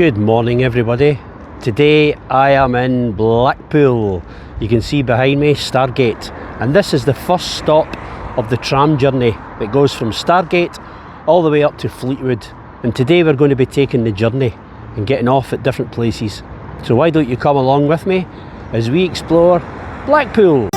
Good morning everybody. Today I am in Blackpool. You can see behind me Stargate, and this is the first stop of the tram journey. It goes from Stargate all the way up to Fleetwood, and today we're going to be taking the journey and getting off at different places. So why don't you come along with me as we explore Blackpool.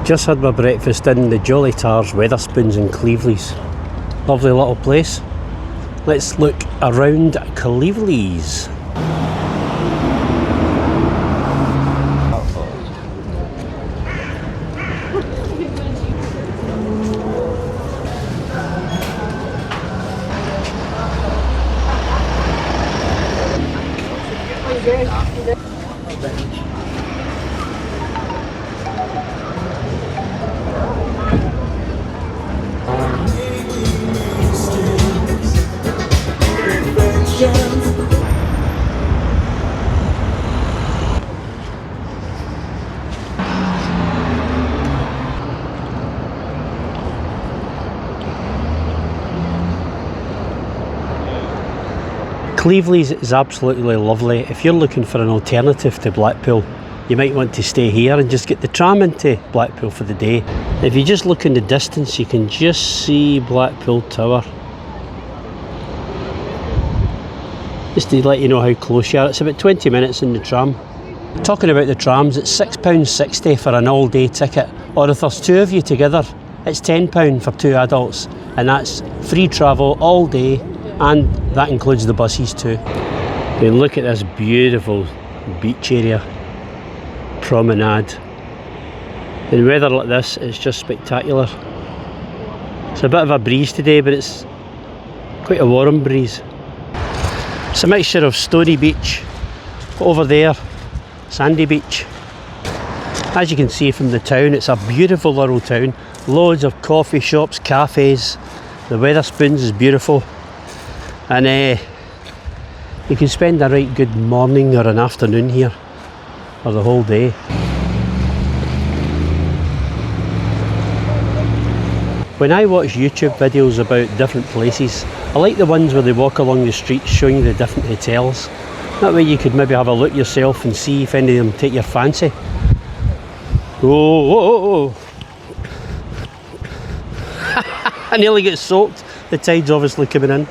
Just had my breakfast in the Jolly Tars, Wetherspoons and Cleveleys. Lovely little place. Let's look around Cleveleys. Cleveleys is absolutely lovely. If you're looking for an alternative to Blackpool, you might want to stay here and just get the tram into Blackpool for the day. If you just look in the distance, you can just see Blackpool Tower. Just to let you know how close you are, it's about 20 minutes in the tram. Talking about the trams, it's £6.60 for an all-day ticket, or if there's two of you together, it's £10 for two adults, and that's free travel all day, and that includes the buses too. And look at this beautiful beach area, Promenade. In weather like this, it's just spectacular. It's a bit of a breeze today, but it's quite a warm breeze. It's a mixture of Stony Beach, over there, Sandy Beach. As you can see from the town, it's a beautiful little town. Loads of coffee shops, cafes. The Wetherspoons is beautiful. And you can spend a right good morning or an afternoon here, or the whole day. When I watch YouTube videos about different places, I like the ones where they walk along the streets showing you the different hotels. That way you could maybe have a look yourself and see if any of them take your fancy. Oh. I nearly get soaked. The tide's obviously coming in.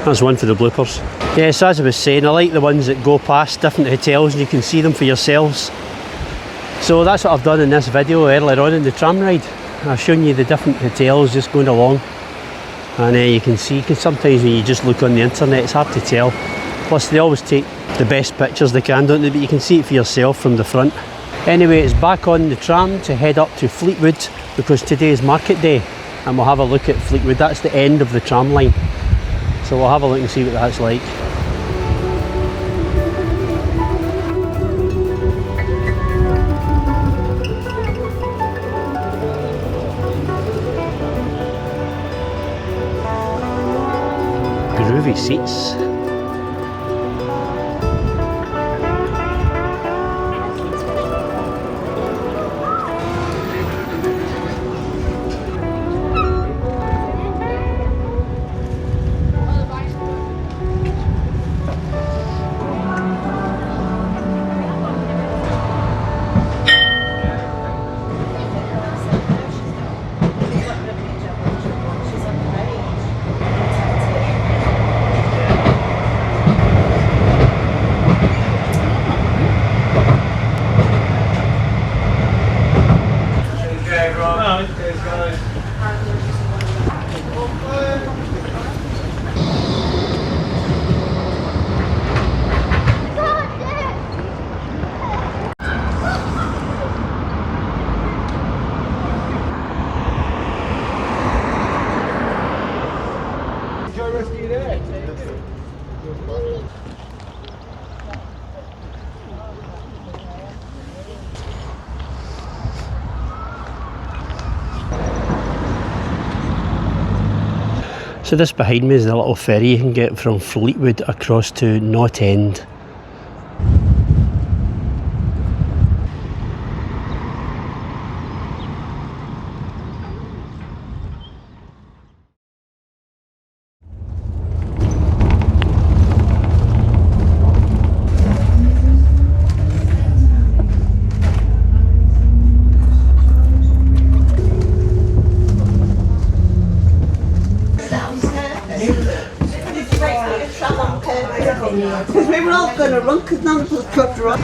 That's one for the bloopers. Yes, as I was saying, I like the ones that go past different hotels and you can see them for yourselves. So that's what I've done in this video earlier on in the tram ride. I've shown you the different hotels just going along. And you can see, because sometimes when you just look on the internet, it's hard to tell. Plus they always take the best pictures they can, don't they? But you can see it for yourself from the front. Anyway, it's back on the tram to head up to Fleetwood, because today is market day. And we'll have a look at Fleetwood. That's the end of the tram line. So we'll have a look and see what that's like. Groovy seats. So this behind me is the little ferry you can get from Fleetwood across to Knott End. Because we were all going to run, because none of us could run.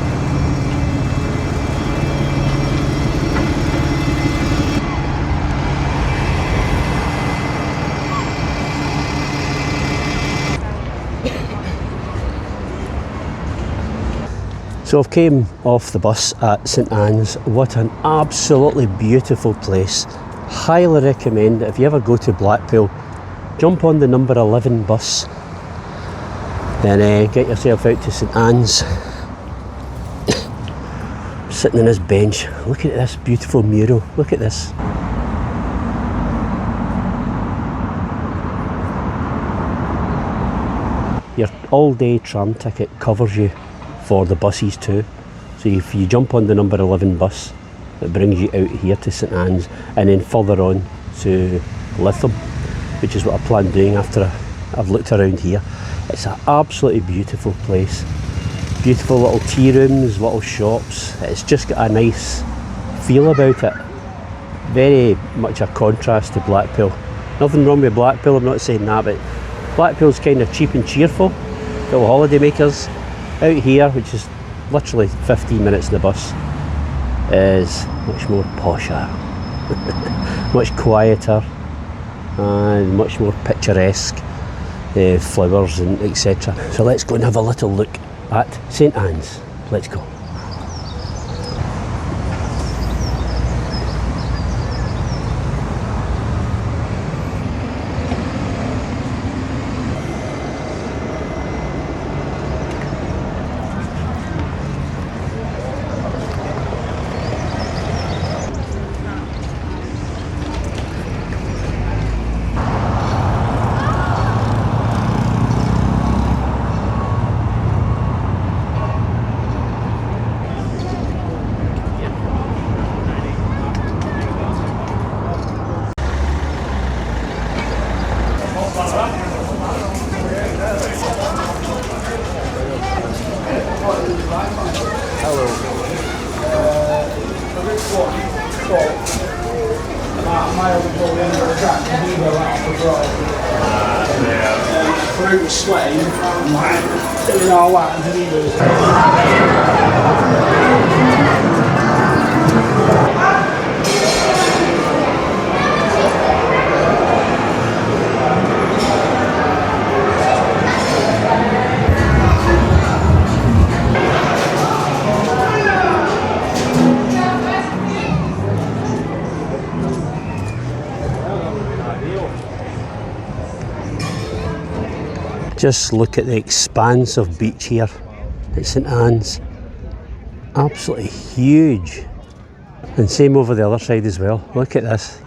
So I've came off the bus at St Anne's. What an absolutely beautiful place. Highly recommend it. If you ever go to Blackpool, jump on the number 11 bus and get yourself out to St Anne's. Sitting on this bench, look at this beautiful mural, look at this. Your all-day tram ticket covers you for the buses too. So if you jump on the number 11 bus, it brings you out here to St Anne's and then further on to Lytham, which is what I plan doing after I've looked around here. It's an absolutely beautiful place. Beautiful little tea rooms, little shops. It's just got a nice feel about it. Very much a contrast to Blackpool. Nothing wrong with Blackpool, I'm not saying that, but Blackpool's kind of cheap and cheerful. Little holiday makers. Out here, which is literally 15 minutes in the bus, is much more posher, much quieter and much more picturesque, flowers and etc. So let's go and have a little look at St Anne's. Let's go. Just look at the expanse of beach here at St Anne's. Absolutely huge. And same over the other side as well. Look at this.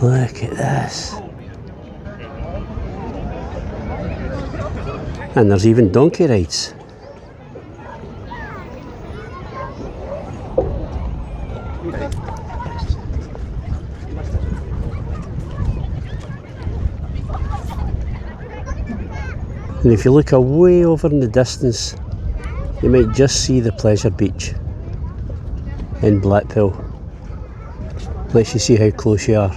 Look at this. And there's even donkey rides. And if you look away over in the distance, you might just see the pleasure beach in Blackpool. Lets you see how close you are.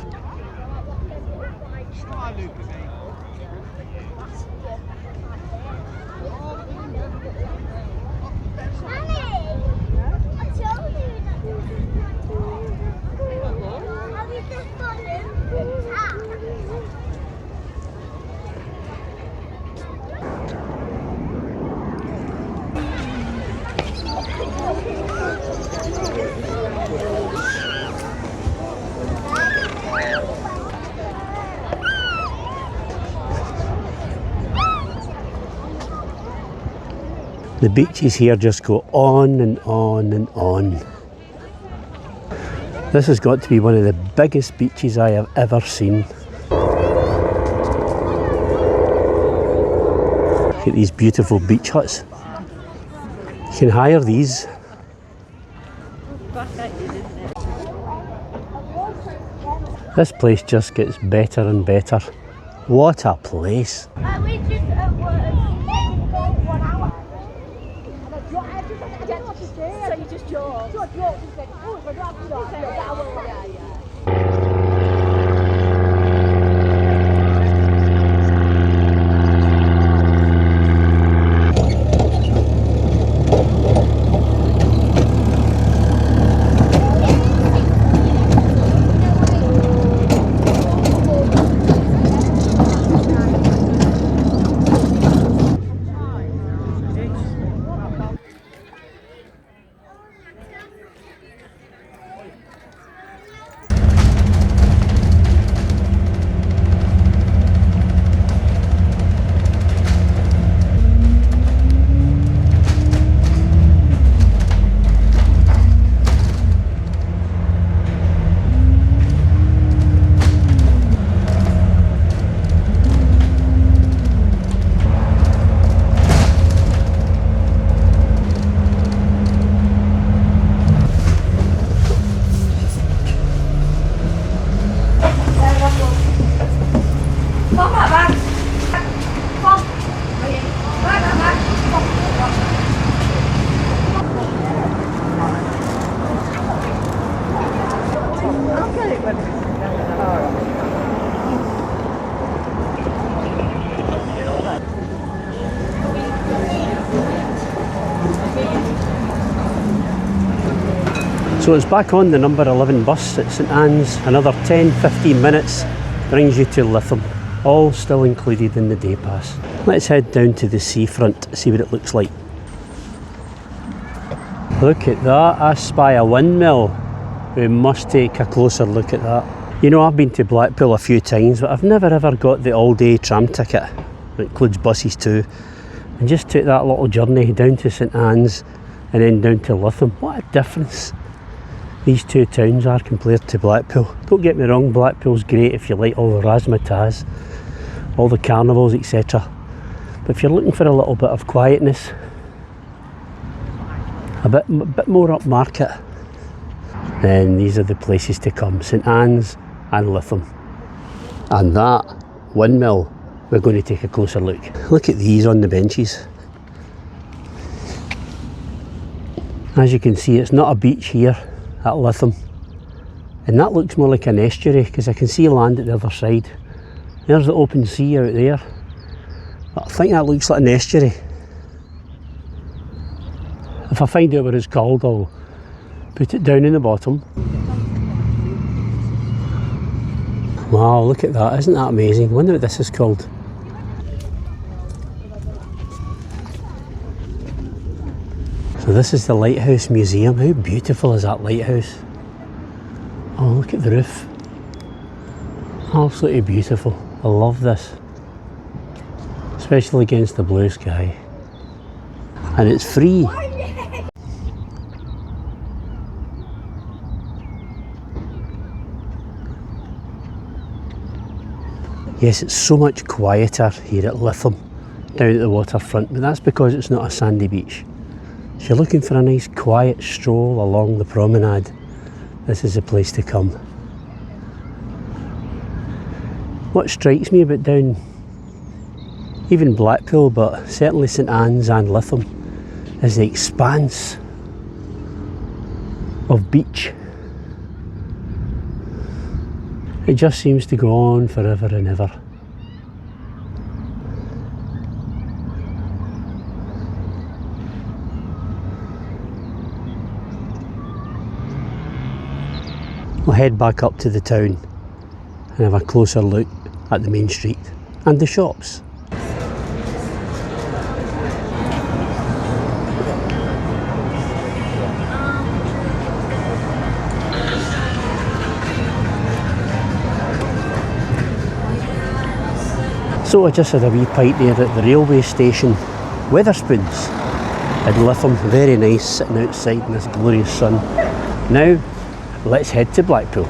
The beaches here just go on and on and on. This has got to be one of the biggest beaches I have ever seen. Look at these beautiful beach huts. You can hire these. This place just gets better and better. What a place. So it's back on the number 11 bus at St Anne's. Another 10-15 minutes brings you to Lytham, all still included in the day pass. Let's head down to the seafront, see what it looks like. Look at that, I spy a windmill. We must take a closer look at that. You know, I've been to Blackpool a few times, but I've never ever got the all-day tram ticket. It includes buses too. And just took that little journey down to St Anne's and then down to Lytham. What a difference these two towns are compared to Blackpool. Don't get me wrong, Blackpool's great if you like all the razzmatazz, all the carnivals, etc. But if you're looking for a little bit of quietness, a bit more upmarket, then these are the places to come. St Anne's and Lytham. And that windmill, we're going to take a closer look. Look at these on the benches. As you can see, it's not a beach here at Lytham, and that looks more like an estuary because I can see land at the other side. There's the open sea out there, but I think that looks like an estuary. If I find out what it's called, I'll put it down in the bottom. Wow, look at that, isn't that amazing? I wonder what this is called. So this is the Lighthouse Museum. How beautiful is that lighthouse? Oh, look at the roof. Absolutely beautiful. I love this. Especially against the blue sky. And it's free. Yes, it's so much quieter here at Lytham, down at the waterfront, but that's because it's not a sandy beach. If you're looking for a nice quiet stroll along the promenade, this is the place to come. What strikes me about down, even Blackpool, but certainly St Anne's and Lytham, is the expanse of beach. It just seems to go on forever and ever. We'll head back up to the town and have a closer look at the main street and the shops. So I just had a wee pint there at the railway station, Wetherspoons in Lytham. Very nice, sitting outside in this glorious sun. Now let's head to Blackpool.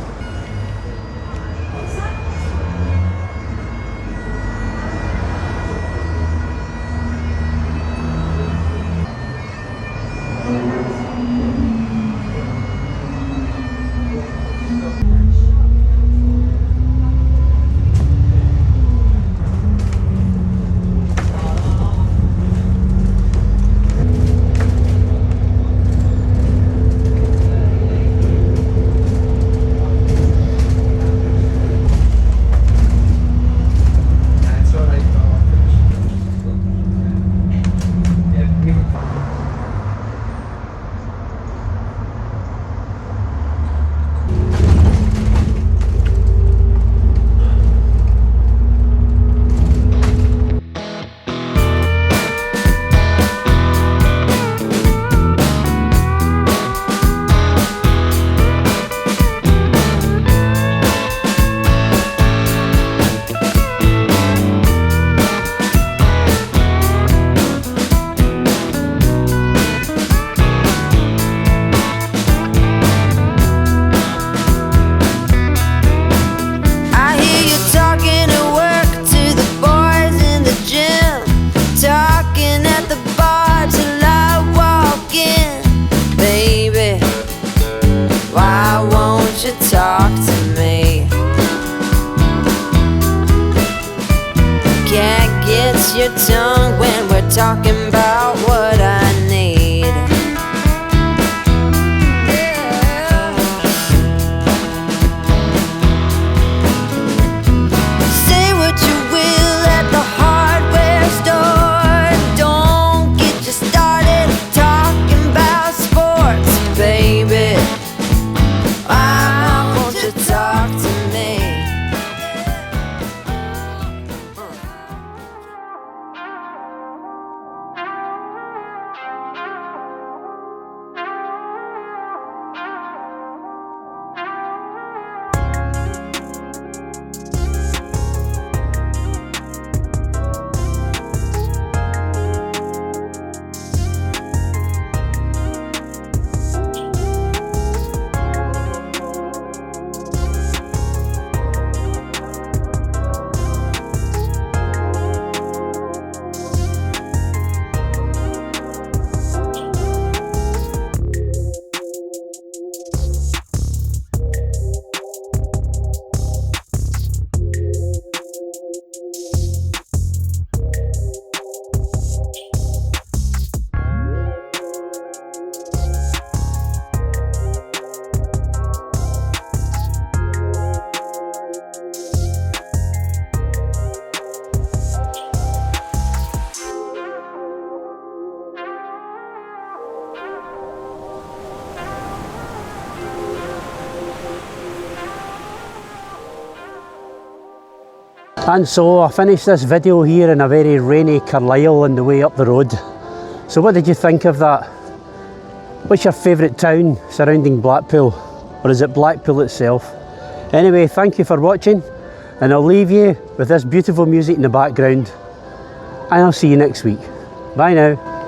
Your tongue when we're talking about what I need. And so I finished this video here in a very rainy Carlisle on the way up the road. So what did you think of that? What's your favourite town surrounding Blackpool? Or is it Blackpool itself? Anyway, thank you for watching, and I'll leave you with this beautiful music in the background, and I'll see you next week. Bye now.